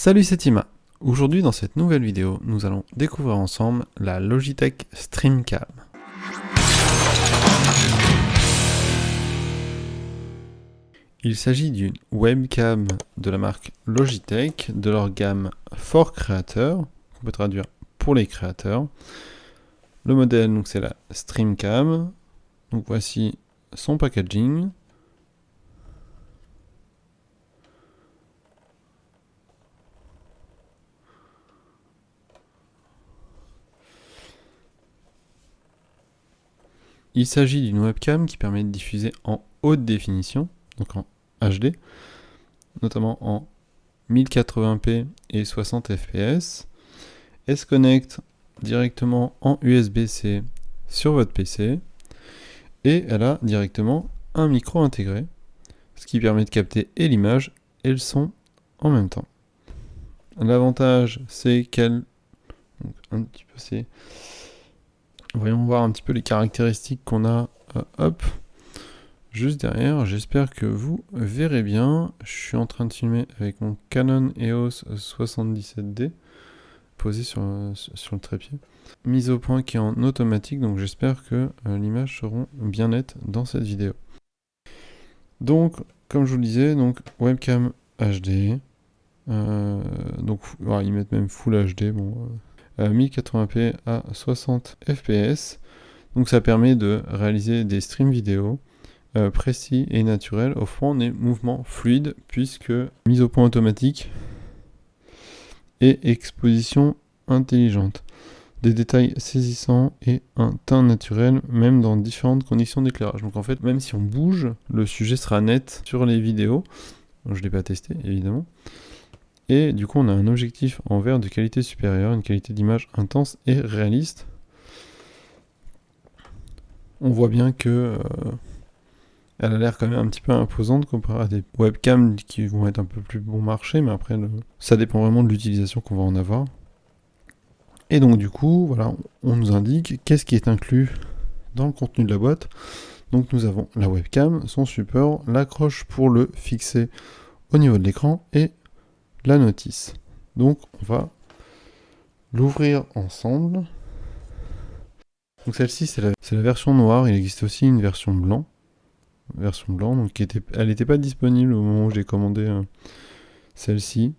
Salut, c'est Tima. Aujourd'hui, dans cette nouvelle vidéo, nous allons découvrir ensemble la Logitech StreamCam. Il s'agit d'une webcam de la marque Logitech, de leur gamme For Creator, qu'on peut traduire pour les créateurs. Le modèle, donc, c'est la StreamCam. Donc voici son packaging. Il s'agit d'une webcam qui permet de diffuser en haute définition, donc en HD, notamment en 1080p et 60 fps. Elle se connecte directement en USB-C sur votre PC et elle a directement un micro intégré, ce qui permet de capter et l'image et le son en même temps. L'avantage, c'est qu'elle... Voyons voir un petit peu les caractéristiques qu'on a juste derrière. J'espère que vous verrez bien. Je suis en train de filmer avec mon Canon EOS 77D posé sur le trépied. Mise au point qui est en automatique, donc j'espère que l'image sera bien nette dans cette vidéo. Donc, comme je vous le disais, donc webcam HD. Donc, ils mettent même Full HD. Bon. 1080p à 60 fps. Donc ça permet de réaliser des streams vidéo précis et naturels, offrant des mouvements fluides puisque mise au point automatique et exposition intelligente. Des détails saisissants et un teint naturel même dans différentes conditions d'éclairage. Donc en fait, même si on bouge, le sujet sera net sur les vidéos. Je ne l'ai pas testé évidemment. Et du coup, on a un objectif en verre de qualité supérieure, une qualité d'image intense et réaliste. On voit bien que elle a l'air quand même un petit peu imposante comparé à des webcams qui vont être un peu plus bon marché, mais après, ça dépend vraiment de l'utilisation qu'on va en avoir. Et donc du coup, voilà, on nous indique qu'est-ce qui est inclus dans le contenu de la boîte. Donc nous avons la webcam, son support, l'accroche pour le fixer au niveau de l'écran et la notice. Donc on va l'ouvrir ensemble. Donc celle-ci c'est la version noire, il existe aussi une version blanc. Donc elle n'était pas disponible au moment où j'ai commandé celle-ci.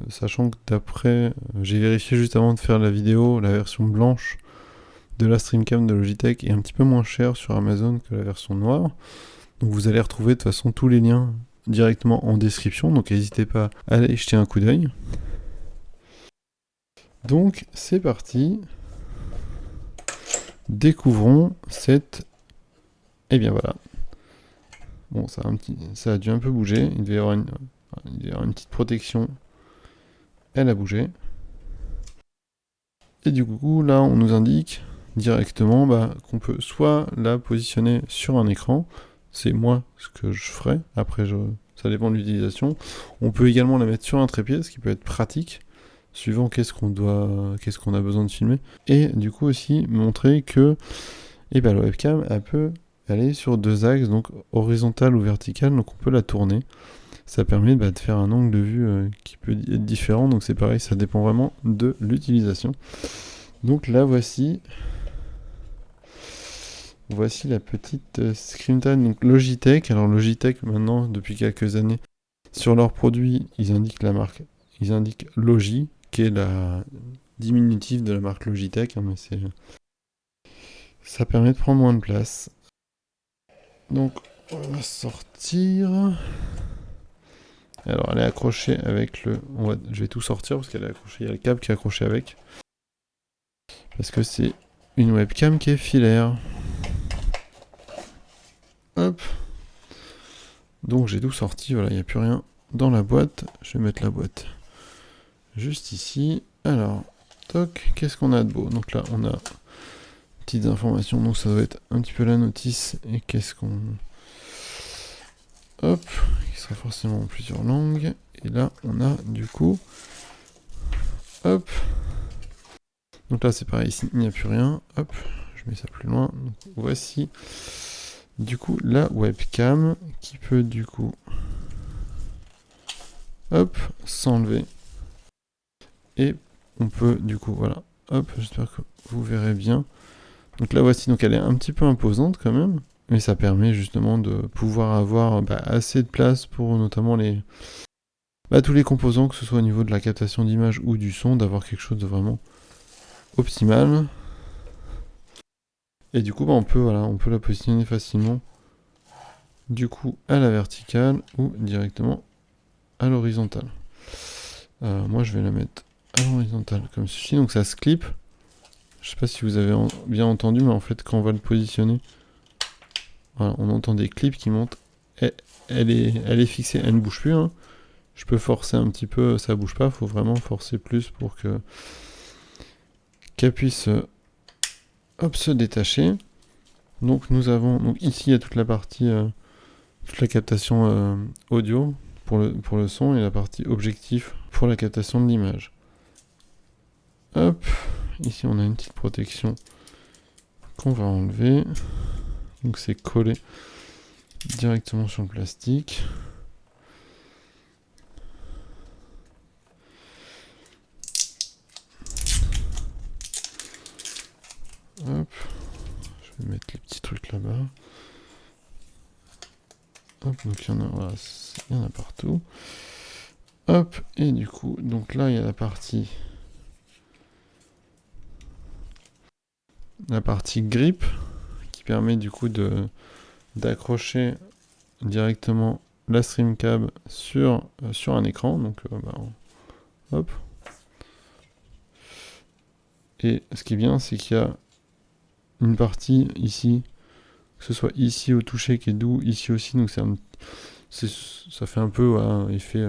Sachant que d'après, j'ai vérifié juste avant de faire la vidéo, la version blanche de la StreamCam de Logitech est un petit peu moins chère sur Amazon que la version noire. Donc vous allez retrouver de toute façon tous les liens directement en description, donc n'hésitez pas à aller jeter un coup d'œil. Donc c'est parti. Découvrons cette... Et bien voilà. Bon, ça a dû un peu bouger, il devait y avoir une petite protection. Elle a bougé. Et du coup, là, on nous indique directement qu'on peut soit la positionner sur un écran, c'est moi ce que je ferai, après ça dépend de l'utilisation. On peut également la mettre sur un trépied, ce qui peut être pratique, suivant qu'est-ce qu'on a besoin de filmer. Et du coup aussi montrer que la webcam, elle peut aller sur deux axes, donc horizontal ou vertical, donc on peut la tourner. Ça permet de faire un angle de vue qui peut être différent, donc c'est pareil, ça dépend vraiment de l'utilisation. Donc là voici la petite ScreenTime, donc Logitech. Alors Logitech maintenant depuis quelques années sur leurs produits ils indiquent la marque, ils indiquent Logi qui est la diminutive de la marque Logitech, mais ça permet de prendre moins de place. Donc on va sortir. Alors elle est accrochée avec je vais tout sortir parce qu'elle est accrochée, il y a le câble qui est accroché avec. Parce que c'est une webcam qui est filaire. Hop. Donc j'ai tout sorti, voilà, il n'y a plus rien dans la boîte. Je vais mettre la boîte juste ici. Alors, toc, qu'est-ce qu'on a de beau? Donc là, on a petites informations, donc ça doit être un petit peu la notice. Et qu'est-ce qu'on... Hop, qui sera forcément en plusieurs langues. Et là, on a du coup... Hop. Donc là, c'est pareil, ici, il n'y a plus rien. Hop, je mets ça plus loin. Donc, voici, du coup, la webcam qui peut, du coup, hop, s'enlever. Et on peut du coup, voilà, hop, j'espère que vous verrez bien. Donc là voici, donc elle est un petit peu imposante quand même, mais ça permet justement de pouvoir avoir assez de place pour notamment tous les composants, que ce soit au niveau de la captation d'image ou du son, d'avoir quelque chose de vraiment optimal. Et du coup on peut la positionner facilement du coup à la verticale ou directement à l'horizontale. Moi je vais la mettre à l'horizontale comme ceci, donc ça se clip. Je sais pas si vous avez bien entendu, mais en fait quand on va le positionner, voilà, on entend des clips qui montent. Elle est fixée, elle ne bouge plus. Hein. Je peux forcer un petit peu, ça bouge pas, faut vraiment forcer plus pour qu'elle puisse se détacher. Donc nous avons, donc ici il y a toute la partie, toute la captation audio pour le son et la partie objectif pour la captation de l'image. Hop, ici on a une petite protection qu'on va enlever. Donc c'est collé directement sur le plastique. Hop, je vais mettre les petits trucs là-bas. Hop, donc il y en a partout. Hop, et du coup, donc là il y a la partie grip qui permet du coup d'accrocher directement la StreamCab sur un écran. Donc hop. Et ce qui est bien, c'est qu'il y a une partie ici, que ce soit ici au toucher qui est doux, ici aussi, donc ça fait un peu effet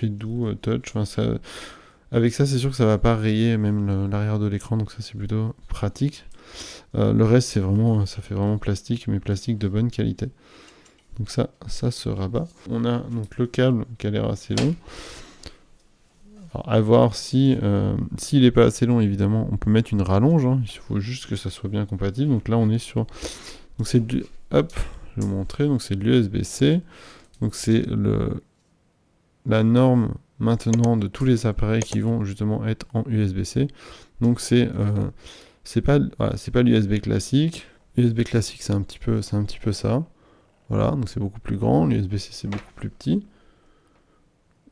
doux, touch. Enfin, avec ça, c'est sûr que ça va pas rayer même l'arrière de l'écran, donc ça c'est plutôt pratique. Le reste, ça fait vraiment plastique, mais plastique de bonne qualité. Donc ça se rabat. On a donc le câble qui a l'air assez long. Alors, à voir s'il n'est pas assez long, évidemment, on peut mettre une rallonge. Hein. Il faut juste que ça soit bien compatible. Donc là, on est sur... Donc c'est du... Hop, je vais vous montrer. Donc c'est de l'USB-C. Donc c'est la norme maintenant de tous les appareils qui vont justement être en USB-C. Donc c'est pas l'USB classique. L'USB classique, c'est un petit peu ça. Voilà, donc c'est beaucoup plus grand. L'USB-C, c'est beaucoup plus petit.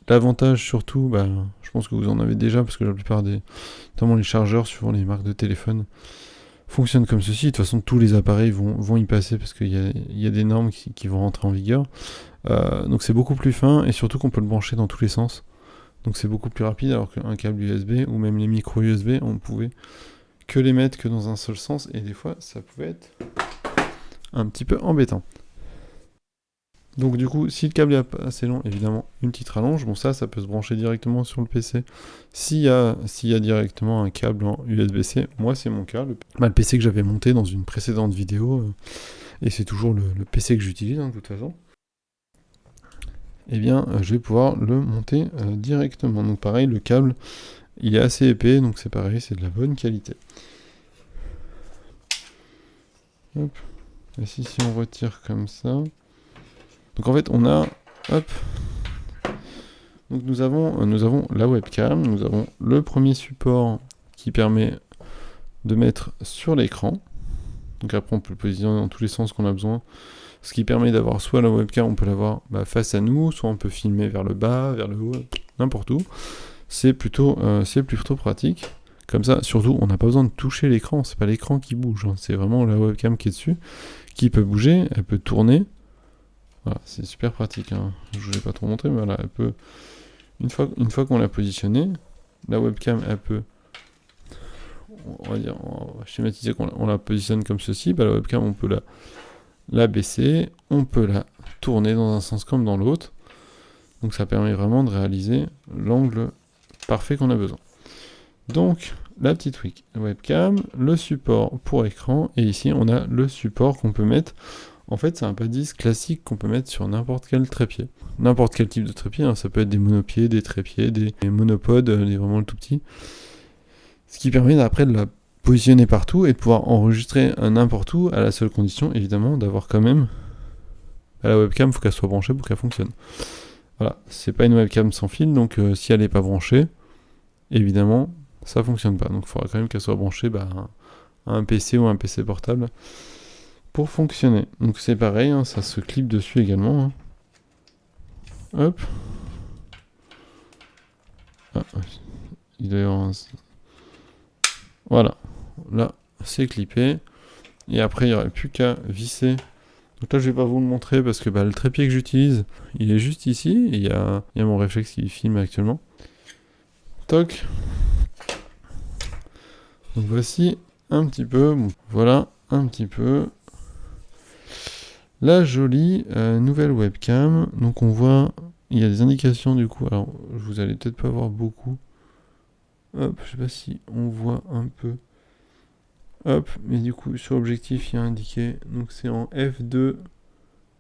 L'avantage surtout, je pense que vous en avez déjà, parce que la plupart notamment les chargeurs suivant les marques de téléphone, fonctionnent comme ceci. De toute façon, tous les appareils vont y passer, parce qu'il y a des normes qui vont rentrer en vigueur. Donc c'est beaucoup plus fin, et surtout qu'on peut le brancher dans tous les sens. Donc c'est beaucoup plus rapide, alors qu'un câble USB, ou même les micro USB, on ne pouvait que les mettre que dans un seul sens, et des fois, ça pouvait être un petit peu embêtant. Donc du coup, si le câble est assez long, évidemment, une petite rallonge. Bon, ça peut se brancher directement sur le PC. S'il y a directement un câble en USB-C, moi c'est mon cas. Le PC que j'avais monté dans une précédente vidéo, et c'est toujours le PC que j'utilise, de toute façon. Eh bien, je vais pouvoir le monter directement. Donc pareil, le câble, il est assez épais, donc c'est pareil, c'est de la bonne qualité. Hop. Et si on retire comme ça... Donc en fait on a, donc nous avons la webcam, nous avons le premier support qui permet de mettre sur l'écran. Donc après on peut le positionner dans tous les sens qu'on a besoin, ce qui permet d'avoir soit la webcam, on peut l'avoir face à nous, soit on peut filmer vers le bas, vers le haut, n'importe où. C'est plutôt pratique. Comme ça, surtout, on n'a pas besoin de toucher l'écran, c'est pas l'écran qui bouge, hein. C'est vraiment la webcam qui est dessus, qui peut bouger, elle peut tourner. Voilà, c'est super pratique, hein. Je ne vous ai pas trop montré, mais voilà, elle peut... Une fois qu'on l'a positionnée, la webcam, elle peut... On va schématiser qu'on la positionne comme ceci. La webcam, on peut la baisser, on peut la tourner dans un sens comme dans l'autre. Donc ça permet vraiment de réaliser l'angle parfait qu'on a besoin. Donc, la petite webcam, le support pour écran, et ici, on a le support qu'on peut mettre... En fait, c'est un pas-disque classique qu'on peut mettre sur n'importe quel trépied. N'importe quel type de trépied, hein. Ça peut être des monopieds, des trépieds, des monopodes, vraiment le tout petit. Ce qui permet après de la positionner partout et de pouvoir enregistrer n'importe où, à la seule condition, évidemment, d'avoir quand même... la webcam, il faut qu'elle soit branchée pour qu'elle fonctionne. Voilà, c'est pas une webcam sans fil, donc si elle n'est pas branchée, évidemment, ça fonctionne pas. Donc il faudra quand même qu'elle soit branchée à un PC ou un PC portable pour fonctionner. Donc c'est pareil, hein, ça se clip dessus également. Hein. Hop. Ah, il doit y avoir un... Voilà, là c'est clippé. Et après il n'y aurait plus qu'à visser. Donc là je vais pas vous le montrer parce que le trépied que j'utilise, il est juste ici. Et il y a mon réflexe qui filme actuellement. Toc. Donc voici un petit peu, voilà un petit peu la jolie nouvelle webcam. Donc on voit, il y a des indications du coup. Alors vous allez peut-être pas voir beaucoup. Hop, je sais pas si on voit un peu. Hop, mais du coup sur l'objectif il y a indiqué, donc c'est en f2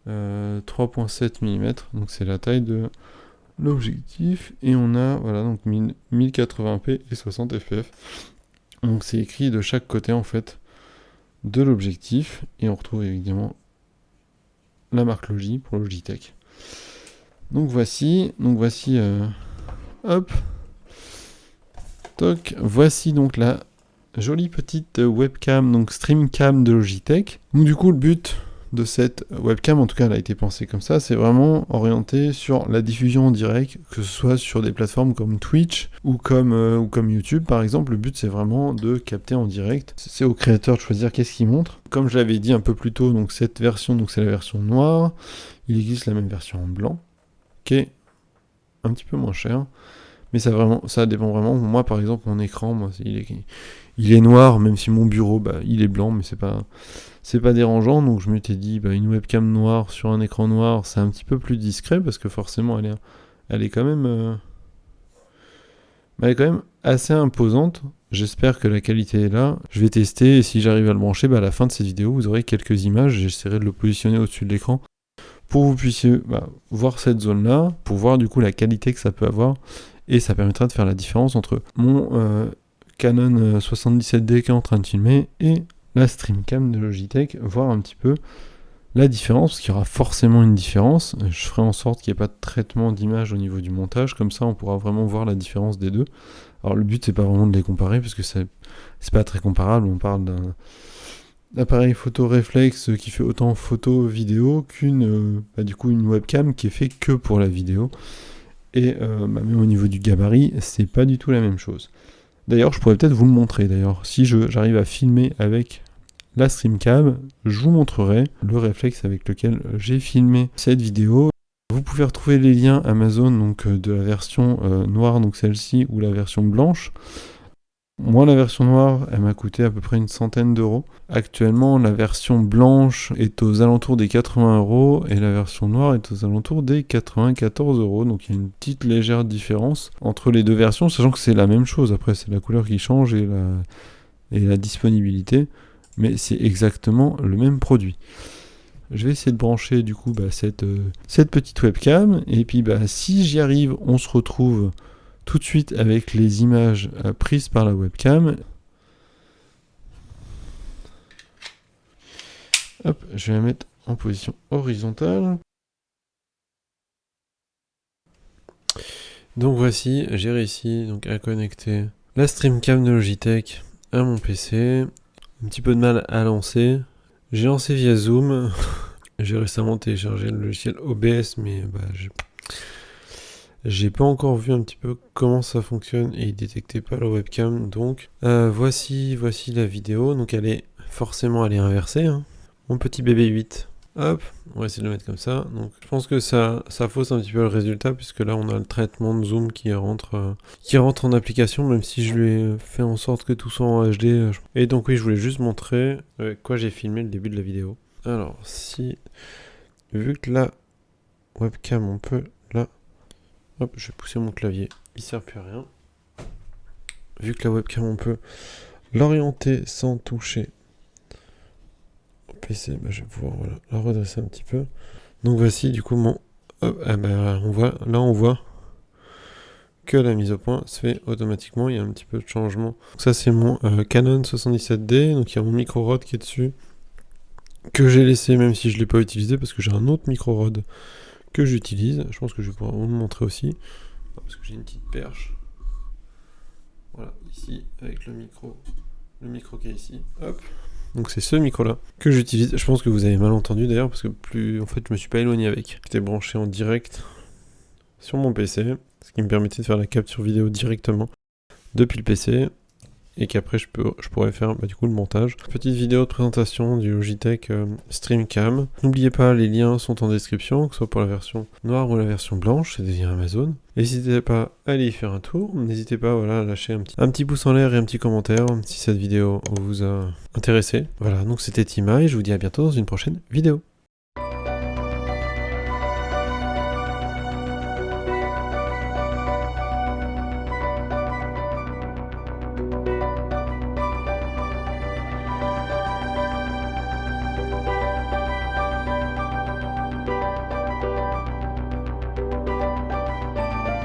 3.7 mm, donc c'est la taille de l'objectif, et on a voilà donc 1080p et 60 fps. Donc c'est écrit de chaque côté en fait de l'objectif, et on retrouve évidemment la marque Logi pour Logitech. Donc voici hop, toc, voici donc la jolie petite webcam, donc StreamCam de Logitech. Donc du coup le but de cette webcam, en tout cas elle a été pensée comme ça, c'est vraiment orienté sur la diffusion en direct, que ce soit sur des plateformes comme Twitch ou comme YouTube par exemple. Le but c'est vraiment de capter en direct, c'est au créateur de choisir qu'est-ce qu'il montre. Comme je l'avais dit un peu plus tôt, donc cette version, donc c'est la version noire, il existe la même version en blanc, qui est un petit peu moins cher, mais ça dépend vraiment. Moi par exemple mon écran, il est noir, même si mon bureau il est blanc, mais c'est pas dérangeant. Donc je m'étais dit une webcam noire sur un écran noir, c'est un petit peu plus discret parce que forcément elle est quand même assez imposante. J'espère que la qualité est là. Je vais tester, et si j'arrive à le brancher, à la fin de cette vidéo vous aurez quelques images. J'essaierai de le positionner au-dessus de l'écran pour que vous puissiez voir cette zone là, pour voir du coup la qualité que ça peut avoir, et ça permettra de faire la différence entre mon Canon 77D qui est en train de filmer et la StreamCam de Logitech, voir un petit peu la différence, parce qu'il y aura forcément une différence. Je ferai en sorte qu'il n'y ait pas de traitement d'image au niveau du montage, comme ça on pourra vraiment voir la différence des deux. Alors le but c'est pas vraiment de les comparer, parce que c'est pas très comparable. On parle d'un appareil photo réflexe qui fait autant photo vidéo qu'une une webcam qui est fait que pour la vidéo. Et même au niveau du gabarit, c'est pas du tout la même chose. D'ailleurs, je pourrais peut-être vous le montrer. D'ailleurs, si j'arrive à filmer avec la StreamCam, je vous montrerai le réflexe avec lequel j'ai filmé cette vidéo. Vous pouvez retrouver les liens Amazon, donc de la version noire, donc celle-ci, ou la version blanche. Moi, la version noire, elle m'a coûté à peu près une centaine d'euros. Actuellement, la version blanche est aux alentours des 80 euros et la version noire est aux alentours des 94 euros. Donc il y a une petite légère différence entre les deux versions, sachant que c'est la même chose. Après, c'est la couleur qui change et la disponibilité, mais c'est exactement le même produit. Je vais essayer de brancher du coup cette petite webcam, et puis si j'y arrive, on se retrouve tout de suite avec les images prises par la webcam. Hop, je vais la mettre en position horizontale. Donc voici, j'ai réussi donc à connecter la StreamCam de Logitech à mon PC. Un petit peu de mal à lancer. J'ai lancé via Zoom. J'ai récemment téléchargé le logiciel OBS, mais j'ai pas encore vu un petit peu comment ça fonctionne, et il détectait pas la webcam. Donc voici la vidéo. Donc elle est inversée, hein. Mon petit bébé 8. Hop, on va essayer de le mettre comme ça. Donc je pense que ça fausse un petit peu le résultat, puisque là on a le traitement de zoom qui rentre en application, même si je lui ai fait en sorte que tout soit en HD. Et donc oui, je voulais juste montrer avec quoi j'ai filmé le début de la vidéo. Alors vu que la webcam on peut là, hop, je vais pousser mon clavier, il sert plus à rien. Vu que la webcam on peut l'orienter sans toucher au PC, je vais pouvoir la redresser un petit peu. Donc voici du coup mon... on voit que la mise au point se fait automatiquement, il y a un petit peu de changement. Donc ça c'est mon Canon 77D, donc il y a mon micro rod qui est dessus, que j'ai laissé même si je ne l'ai pas utilisé, parce que j'ai un autre micro rod que j'utilise. Je pense que je vais pouvoir vous le montrer aussi, parce que j'ai une petite perche. Voilà, ici, avec le micro qui est ici. Hop. Donc c'est ce micro-là que j'utilise. Je pense que vous avez mal entendu d'ailleurs, parce que en fait, je me suis pas éloigné avec. J'étais branché en direct sur mon PC, ce qui me permettait de faire la capture vidéo directement depuis le PC. Et qu'après je pourrais faire du coup le montage. Petite vidéo de présentation du Logitech StreamCam. N'oubliez pas, les liens sont en description, que ce soit pour la version noire ou la version blanche, c'est des liens Amazon. N'hésitez pas à aller y faire un tour. N'hésitez pas à lâcher un petit pouce en l'air et un petit commentaire si cette vidéo vous a intéressé. Voilà, donc c'était Tima et je vous dis à bientôt dans une prochaine vidéo.